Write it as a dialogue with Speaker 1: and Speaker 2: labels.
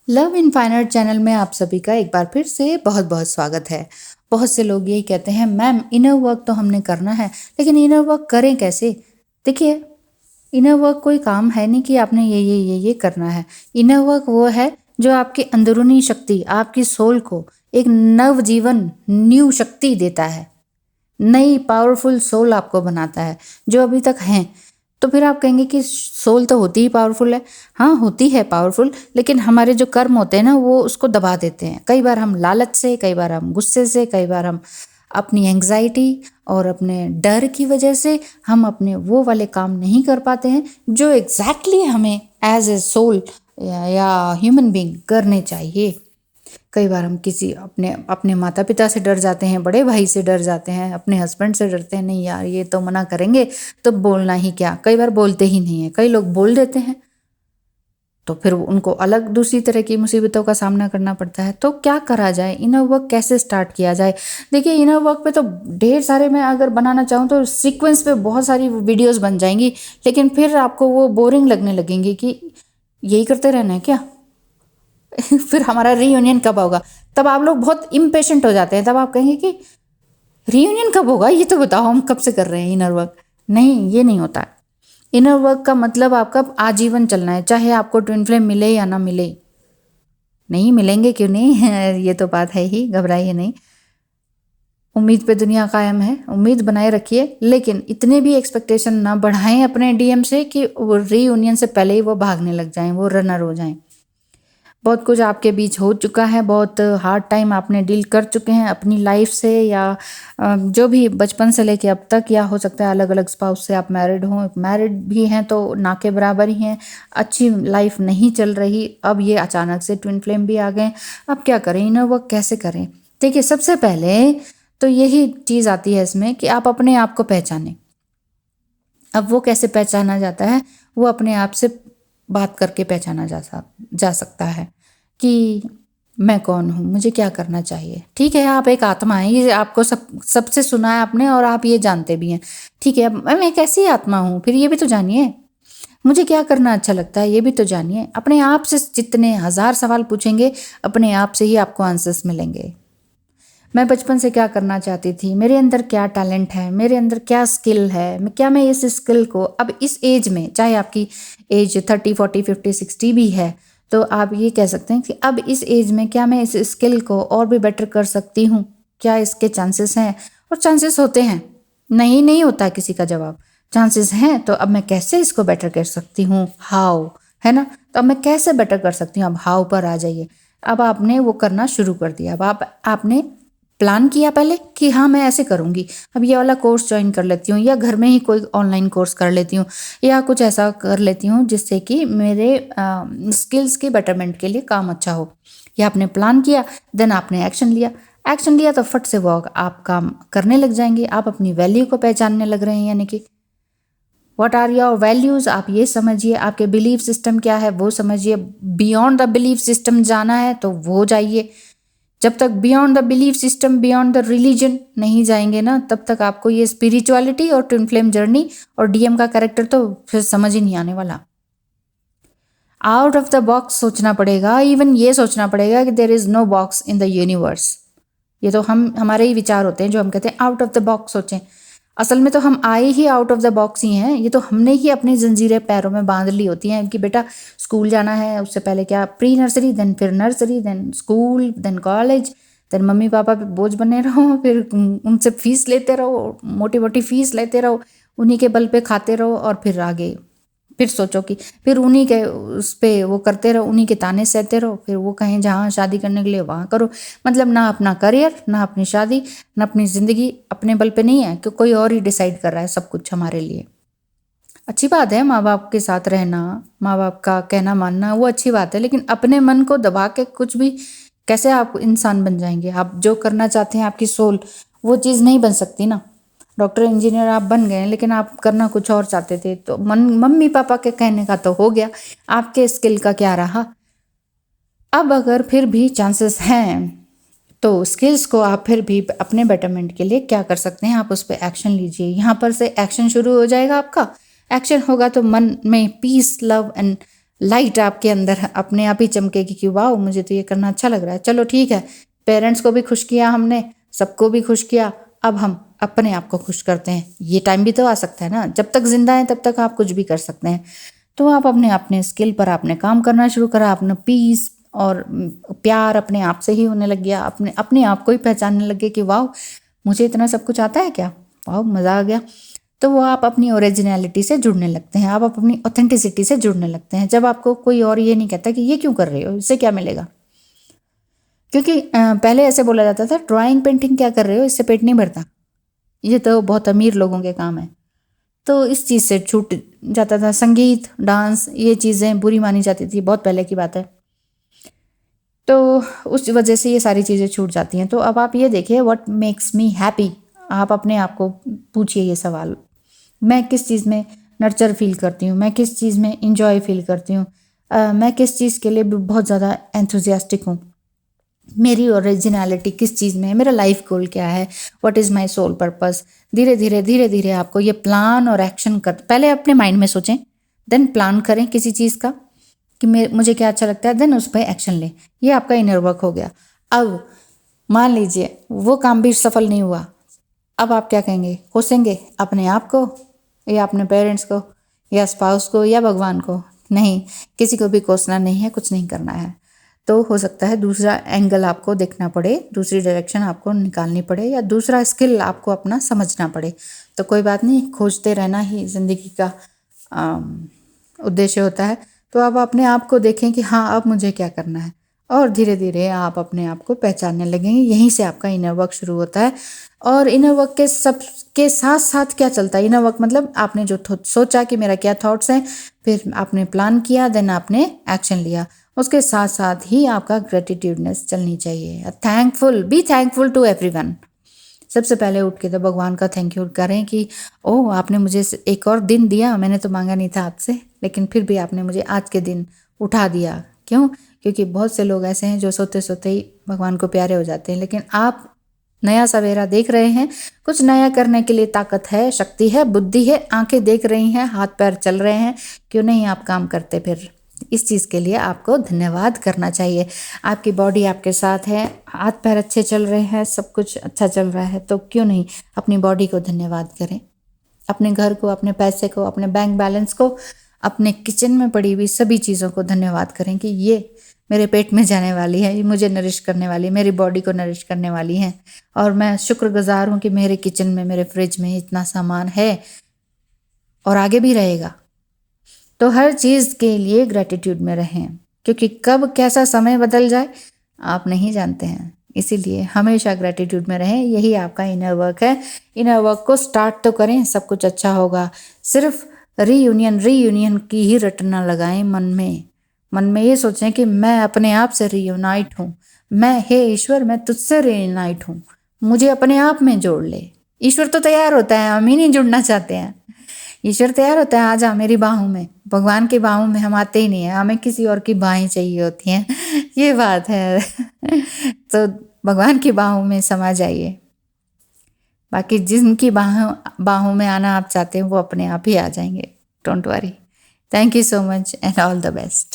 Speaker 1: Love infinite channel में आप सभी का एक बार फिर से बहुत बहुत स्वागत है। बहुत से लोग यही कहते हैं, मैम इनर वर्क तो हमने करना है, लेकिन इनर वर्क करें कैसे? देखिए, इनर वर्क कोई काम है नहीं कि आपने ये करना है। इनर वर्क वो है जो आपकी अंदरूनी शक्ति, आपकी सोल को एक नव जीवन, न्यू शक्ति देता है। नई पावरफुल सोल आपको बनाता है जो अभी तक हैं। तो फिर आप कहेंगे कि सोल तो होती ही पावरफुल है। हाँ, होती है पावरफुल, लेकिन हमारे जो कर्म होते हैं ना, वो उसको दबा देते हैं। कई बार हम लालच से, कई बार हम गुस्से से, कई बार हम अपनी एंग्जाइटी और अपने डर की वजह से हम अपने वो वाले काम नहीं कर पाते हैं जो एग्जैक्टली हमें एज ए सोल या ह्यूमन बीइंग करने चाहिए। कई बार हम किसी अपने अपने माता पिता से डर जाते हैं, बड़े भाई से डर जाते हैं, अपने हस्बैंड से डरते हैं, नहीं यार ये तो मना करेंगे तो बोलना ही क्या। कई बार बोलते ही नहीं है, कई लोग बोल देते हैं तो फिर उनको अलग दूसरी तरह की मुसीबतों का सामना करना पड़ता है। तो क्या करा जाए, इनर वर्क कैसे स्टार्ट किया जाए? देखिए, इनर वर्क पे तो ढेर सारे, मैं अगर बनाना चाहूँ तो सीक्वेंस पे बहुत सारी वीडियोस बन जाएंगी, लेकिन फिर आपको वो बोरिंग लगने लगेंगी कि यही करते रहना है क्या। फिर हमारा रीयूनियन कब होगा? तब आप लोग बहुत इम्पेशेंट हो जाते हैं। तब आप कहेंगे कि रीयूनियन कब होगा, ये तो बताओ, हम कब से कर रहे हैं इनर वर्क। नहीं, ये नहीं होता। इनर वर्क का मतलब आपका आजीवन चलना है, चाहे आपको ट्विन फ्लेम मिले या ना मिले। नहीं मिलेंगे क्यों नहीं ये तो बात है ही, घबराइए नहीं। उम्मीद पे दुनिया कायम है, उम्मीद बनाए रखिए, लेकिन इतने भी एक्सपेक्टेशन ना बढ़ाएं अपने डीएम से कि वो रीयूनियन से पहले ही वो भागने लग जाएं, वो रनर हो जाएं। बहुत कुछ आपके बीच हो चुका है, बहुत हार्ड टाइम आपने डील कर चुके हैं अपनी लाइफ से, या जो भी बचपन से लेके अब तक, या हो सकता है अलग अलग स्पाउस से आप मैरिड हों, मैरिड भी हैं तो ना के बराबर ही हैं। अच्छी लाइफ नहीं चल रही, अब ये अचानक से ट्विन फ्लेम भी आ गए। अब क्या करें, इनर वर्क कैसे करें? देखिए, सबसे पहले तो यही चीज़ आती है इसमें कि आप अपने आप को पहचानें। अब वो कैसे पहचाना जाता है? वो अपने आप से बात करके पहचाना जा सकता है कि मैं कौन हूँ, मुझे क्या करना चाहिए। ठीक है, आप एक आत्मा हैं, ये आपको सबसे सुना है आपने और आप ये जानते भी हैं। ठीक है, अब मैं एक ऐसी आत्मा हूँ, फिर ये भी तो जानिए। मुझे क्या करना अच्छा लगता है, ये भी तो जानिए। अपने आप से जितने 1000 सवाल पूछेंगे, अपने आप से ही आपको आंसर्स मिलेंगे। मैं बचपन से क्या करना चाहती थी, मेरे अंदर क्या टैलेंट है, मेरे अंदर क्या स्किल है, क्या मैं इस स्किल को अब इस एज में, चाहे आपकी एज 30, 40, 50, 60 भी है, तो आप ये कह सकते हैं कि अब इस एज में क्या मैं इस स्किल को और भी बेटर कर सकती हूँ? क्या इसके चांसेस हैं? और चांसेस होते हैं, नहीं होता किसी का जवाब। चांसेस हैं, तो अब मैं कैसे इसको बेटर कर सकती हूँ, हाउ, है ना? तो अब मैं कैसे बेटर कर सकती हूँ, अब हाउ पर आ जाइए। अब आपने वो करना शुरू कर दिया। अब आपने प्लान किया पहले कि हाँ मैं ऐसे करूँगी, अब ये वाला कोर्स ज्वाइन कर लेती हूँ, या घर में ही कोई ऑनलाइन कोर्स कर लेती हूँ, या कुछ ऐसा कर लेती हूँ जिससे कि मेरे स्किल्स के बेटरमेंट के लिए काम अच्छा हो। या आपने प्लान किया, देन आपने एक्शन लिया तो फट से वो आप काम करने लग जाएंगे। आप अपनी वैल्यू को पहचानने लग रहे हैं, यानी कि व्हाट आर योर वैल्यूज़, आप ये समझिए। आपके बिलीफ सिस्टम क्या है वो समझिए। बियॉन्ड द बिलीफ सिस्टम जाना है तो वो जाइए। जब तक beyond the belief system, beyond the religion नहीं जाएंगे ना, तब तक आपको ये स्पिरिचुअलिटी और ट्विन फ्लेम जर्नी और डीएम का कैरेक्टर तो फिर समझ ही नहीं आने वाला। आउट ऑफ द बॉक्स सोचना पड़ेगा। इवन ये सोचना पड़ेगा कि there is no box in the universe. ये तो हमारे ही विचार होते हैं जो हम कहते हैं आउट ऑफ द बॉक्स सोचें। असल में तो हम आए ही आउट ऑफ द बॉक्स ही हैं। ये तो हमने ही अपनी जंजीरें पैरों में बांध ली होती हैं कि बेटा स्कूल जाना है, उससे पहले क्या प्री नर्सरी, देन फिर nursery, then school, then college, then mummy papa पे बोझ बने रहो, फिर उनसे फीस लेते रहो, मोटी मोटी फीस लेते रहो, उन्हीं के बल पे खाते रहो, और फिर आगे फिर सोचो कि फिर उन्हीं के उस पर वो करते रहो, उन्हीं के ताने सहते रहो, फिर वो कहें जहाँ शादी करने के लिए वहाँ करो। मतलब ना अपना करियर, ना अपनी शादी, ना अपनी ज़िंदगी अपने बल पे नहीं है कि कोई और ही डिसाइड कर रहा है सब कुछ हमारे लिए। अच्छी बात है माँ बाप के साथ रहना, माँ बाप का कहना मानना, वो अच्छी बात है, लेकिन अपने मन को दबा के कुछ भी कैसे आप इंसान बन जाएंगे? आप जो करना चाहते हैं, आपकी सोल वो चीज़ नहीं बन सकती ना। डॉक्टर इंजीनियर आप बन गए, लेकिन आप करना कुछ और चाहते थे, तो मम्मी पापा के कहने का तो हो गया, आपके स्किल का क्या रहा? अब अगर फिर भी चांसेस हैं तो स्किल्स को आप फिर भी अपने बेटरमेंट के लिए क्या कर सकते हैं, आप उस पर एक्शन लीजिए। यहाँ पर से एक्शन शुरू हो जाएगा आपका। एक्शन होगा तो मन में पीस, लव एंड लाइट आपके अंदर अपने आप ही चमकेगी कि वाह मुझे तो ये करना अच्छा लग रहा है। चलो ठीक है, पेरेंट्स को भी खुश किया हमने, सबको भी खुश किया, अब हम अपने आप को खुश करते हैं। ये टाइम भी तो आ सकता है ना, जब तक जिंदा है तब तक आप कुछ भी कर सकते हैं। तो आप अपने अपने स्किल पर आपने काम करना शुरू करा, अपना पीस और प्यार अपने आप से ही होने लग गया, अपने अपने आप को ही पहचानने लगे कि वाह मुझे इतना सब कुछ आता है क्या, वाह मज़ा आ गया। तो वो आप अपनी ओरिजिनलिटी से जुड़ने लगते हैं, आप अपनी ऑथेंटिसिटी से जुड़ने लगते हैं, जब आपको कोई और ये नहीं कहता कि ये क्यों कर रहे हो, इससे क्या मिलेगा। क्योंकि पहले ऐसे बोला जाता था ड्राइंग पेंटिंग क्या कर रहे हो, इससे पेट नहीं भरता, ये तो बहुत अमीर लोगों के काम है। तो इस चीज़ से छूट जाता था। संगीत, डांस, ये चीज़ें बुरी मानी जाती थी, बहुत पहले की बात है। तो उस वजह से ये सारी चीज़ें छूट जाती हैं। तो अब आप ये देखिए, व्हाट मेक्स मी हैप्पी, आप अपने आप को पूछिए ये सवाल, मैं किस चीज़ में नर्चर फील करती हूँ, मैं किस चीज़ में इंजॉय फील करती हूँ, मैं किस चीज़ के लिए भी बहुत ज़्यादा एंथुजियास्टिक हूँ, मेरी ओरिजिनलिटी किस चीज़ में है, मेरा लाइफ गोल क्या है, what is my soul purpose. धीरे धीरे धीरे धीरे आपको ये प्लान और एक्शन कर, पहले अपने माइंड में सोचें, देन प्लान करें किसी चीज़ का कि मुझे क्या अच्छा लगता है, देन उस पर एक्शन लें। ये आपका इनर वर्क हो गया। अब मान लीजिए वो काम भी सफल नहीं हुआ, अब आप क्या कहेंगे, कोसेंगे अपने आप को या अपने पेरेंट्स को या स्पाउस को या भगवान को? नहीं, किसी को भी कोसना नहीं है, कुछ नहीं करना है। तो हो सकता है दूसरा एंगल आपको देखना पड़े, दूसरी डायरेक्शन आपको निकालनी पड़े, या दूसरा स्किल आपको अपना समझना पड़े। तो कोई बात नहीं, खोजते रहना ही ज़िंदगी का उद्देश्य होता है। तो आप अपने आप को देखें कि हाँ अब मुझे क्या करना है, और धीरे धीरे आप अपने आप को पहचानने लगेंगे। यहीं से आपका इनर वर्क शुरू होता है। और इनर वर्क के सब के साथ साथ क्या चलता है, इनर वर्क मतलब आपने जो सोचा कि मेरा क्या थॉट्स हैं, फिर आपने प्लान किया, देन आपने एक्शन लिया, उसके साथ साथ ही आपका ग्रेटिट्यूडनेस चलनी चाहिए। Thankful, be thankful to everyone. सबसे पहले उठ के तो भगवान का थैंक यू करें कि ओह आपने मुझे एक और दिन दिया, मैंने तो मांगा नहीं था आपसे, लेकिन फिर भी आपने मुझे आज के दिन उठा दिया। क्यों? क्योंकि बहुत से लोग ऐसे हैं जो सोते सोते ही भगवान को प्यारे हो जाते हैं, लेकिन आप नया सवेरा देख रहे हैं, कुछ नया करने के लिए ताकत है, शक्ति है, बुद्धि है, आंखें देख रही हैं, हाथ पैर चल रहे हैं, क्यों नहीं आप काम करते? फिर इस चीज़ के लिए आपको धन्यवाद करना चाहिए। आपकी बॉडी आपके साथ है, हाथ पैर अच्छे चल रहे हैं, सब कुछ अच्छा चल रहा है, तो क्यों नहीं अपनी बॉडी को धन्यवाद करें, अपने घर को, अपने पैसे को, अपने बैंक बैलेंस को, अपने किचन में पड़ी हुई सभी चीज़ों को धन्यवाद करें कि ये मेरे पेट में जाने वाली है, ये मुझे नरिश करने वाली है, मेरी बॉडी को नरिश करने वाली है। और मैं शुक्रगुजार हूँ कि मेरे किचन में, मेरे फ्रिज में इतना सामान है और आगे भी रहेगा। तो हर चीज़ के लिए ग्रैटिट्यूड में रहें, क्योंकि कब कैसा समय बदल जाए आप नहीं जानते हैं। इसीलिए हमेशा ग्रैटिट्यूड में रहें, यही आपका इनर वर्क है। इनर वर्क को स्टार्ट तो करें, सब कुछ अच्छा होगा। सिर्फ रीयूनियन की ही रट ना लगाएं मन में ये सोचें कि मैं अपने आप से रीयूनाइट हूँ, मैं, हे ईश्वर मैं तुझसे रीयूनाइट हूँ, मुझे अपने आप में जोड़ ले। ईश्वर तो तैयार होता है, हम ही नहीं जुड़ना चाहते हैं। ईश्वर तैयार होता है, आ जा मेरी बाहों में। भगवान की बाहों में हम आते ही नहीं है, हमें किसी और की बाहें चाहिए होती हैं। ये बात है। तो भगवान की बाहों में समा जाइए। बाकी जिनकी बाहों में आना आप चाहते हैं वो अपने आप ही आ जाएंगे। Don't worry. Thank you so much and all the best.